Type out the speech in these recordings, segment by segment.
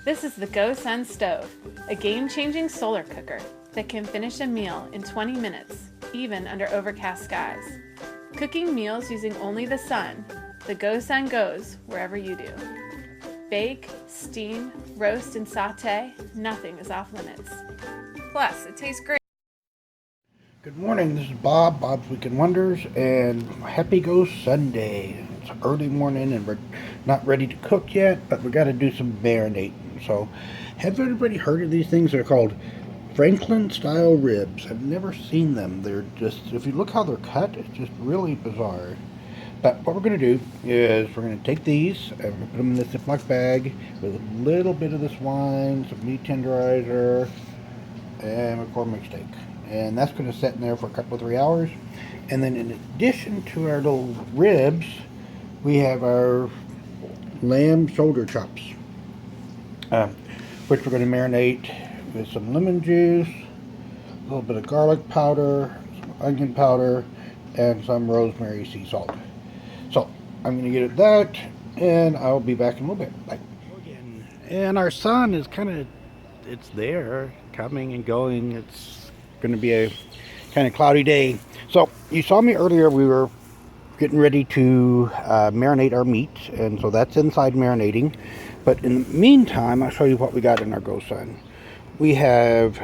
This is the GoSun Stove, a game-changing solar cooker that can finish a meal in 20 minutes, even under overcast skies. Cooking meals using only the sun, the GoSun goes wherever you do. Bake, steam, roast, and saute, nothing is off limits. Plus, it tastes great. Good morning, this is Bob, Bob's Weekend Wonders, and happy Go Sunday. It's early morning and we're not ready to cook yet, but we got to do some marinating. So, have everybody heard of these things? They're called Franklin style ribs. I've never seen them. They're just, if you look how they're cut, it's just really bizarre. But what we're going to do is we're going to take these and we're going to put them in this Ziploc bag with a little bit of this wine, some meat tenderizer, and McCormick steak. And that's going to sit in there for a couple of 3 hours. And then in addition to our little ribs, we have our lamb shoulder chops, which we're going to marinate with some lemon juice, a little bit of garlic powder, some onion powder, and some rosemary sea salt. So I'm going to get at that, and I'll be back in a little bit. Bye. And our sun is it's there, coming and going. It's going to be a kind of cloudy day. So you saw me earlier, we were getting ready to marinate our meat, and so that's inside marinating. But in the meantime, I'll show you what we got in our GoSun. We have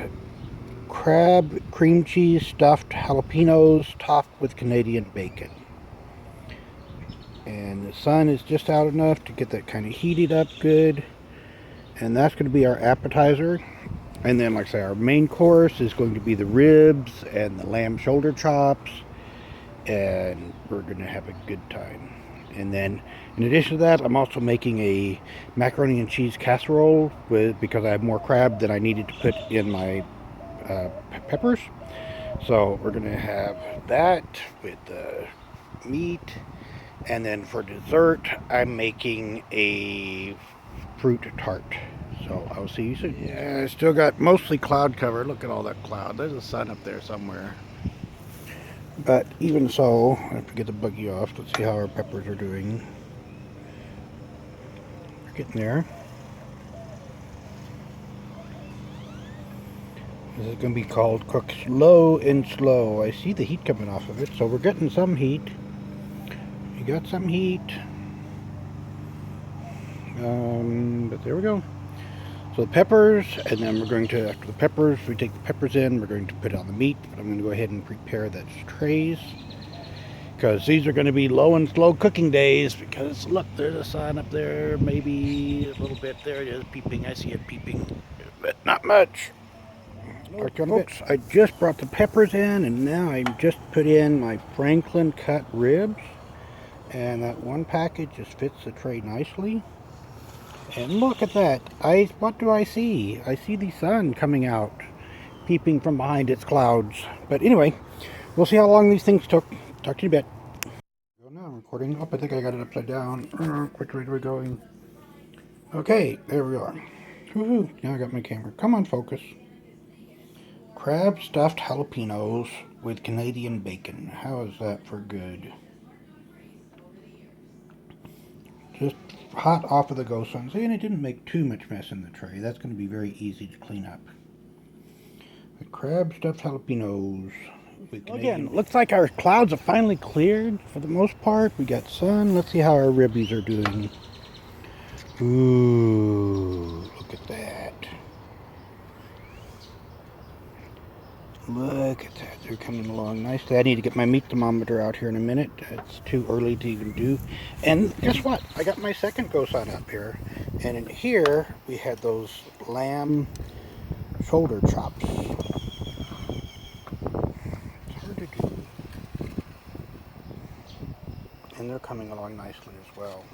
crab cream cheese stuffed jalapenos topped with Canadian bacon. And the sun is just out enough to get that kind of heated up good. And that's going to be our appetizer. And then, like I say, our main course is going to be the ribs and the lamb shoulder chops. And we're going to have a good time. And then, in addition to that, I'm also making a macaroni and cheese casserole because I have more crab than I needed to put in my peppers. So we're going to have that with the meat. And then for dessert, I'm making a fruit tart. So I'll see you soon. Yeah, I still got mostly cloud cover. Look at all that cloud. There's a sun up there somewhere. But even so, I have to get the buggy off. Let's see how our peppers are doing. We're getting there. This is going to be called Cook Slow and Slow. I see the heat coming off of it, so we're getting some heat. You got some heat. But there we go. So the peppers, and then we're going to, after the peppers, we take the peppers in, we're going to put it on the meat. But I'm going to go ahead and prepare the trays, because these are going to be low and slow cooking days, because look, there's a sun up there, maybe a little bit. There it is, peeping. I see it peeping, but not much. Folks, I just brought the peppers in, and now I just put in my Franklin cut ribs, and that one package just fits the tray nicely. And look at that. What do I see? I see the sun coming out, peeping from behind its clouds. But anyway, we'll see how long these things took. Talk to you in a bit. Now I'm recording. Oh, I think I got it upside down. Which way are we going? Okay, there we are. Woohoo! Now I got my camera. Come on, focus. Crab stuffed jalapenos with Canadian bacon. How is that for good? Just hot off of the GoSun. See, and it didn't make too much mess in the tray. That's going to be very easy to clean up. The crab stuffed jalapenos with Canadian. Again, looks like our clouds have finally cleared for the most part. We got sun. Let's see how our ribbies are doing. Ooh, look at that. Look at that. They're coming along nicely. I need to get my meat thermometer out here in a minute. It's too early to even do. And guess what? I got my second GoSun up here. And in here, we had those lamb shoulder chops. It's hard to do. And they're coming along nicely as well.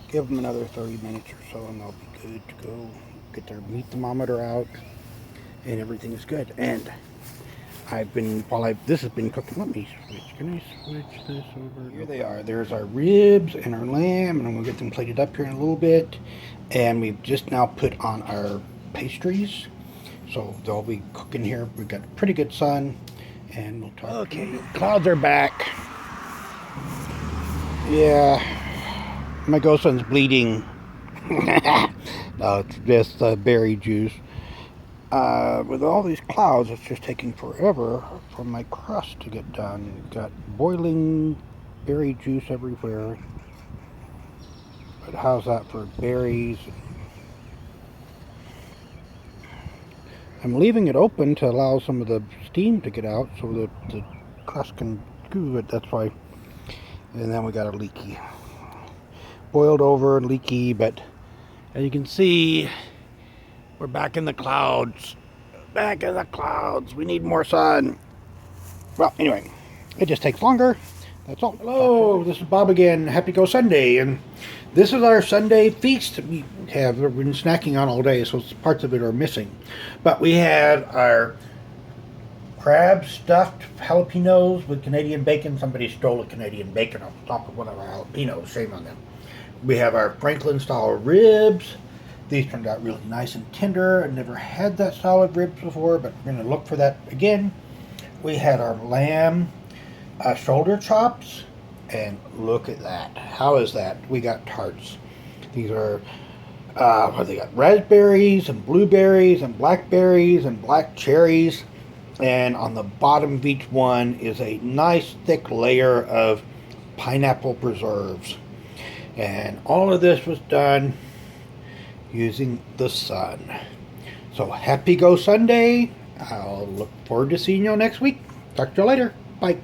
Give them another 30 minutes or so and they'll be good to go. Get their meat thermometer out. And everything is good. And this has been cooking. Let me switch. Can I switch this over? Here they are. There's our ribs and our lamb, and I'm going to get them plated up here in a little bit. And we've just now put on our pastries. So they'll be cooking here. We've got pretty good sun. And we'll talk. Okay, clouds are back. Yeah, my GoSun's bleeding. No, it's just berry juice. With all these clouds, it's just taking forever for my crust to get done. Got boiling berry juice everywhere. But how's that for berries? I'm leaving it open to allow some of the steam to get out so that the crust can do it. That's why. And then we got a leaky. Boiled over, leaky, but as you can see, we're back in the clouds. Back in the clouds. We need more sun. Well, anyway, it just takes longer. That's all. Hello, this is Bob again. Happy Go Sunday. And this is our Sunday feast. We've been snacking on all day, so parts of it are missing. But we had our crab stuffed jalapenos with Canadian bacon. Somebody stole a Canadian bacon off the top of one of our jalapenos. Shame on them. We have our Franklin style ribs. These turned out really nice and tender. I've never had that style of ribs before, but we're going to look for that again. We had our lamb shoulder chops, and look at that. How is that? We got tarts. These are what they got? Raspberries and blueberries and blackberries and black cherries, and on the bottom of each one is a nice thick layer of pineapple preserves. And all of this was done using the sun. So happy Go Sunday. I'll look forward to seeing you next week. Talk to you later. Bye.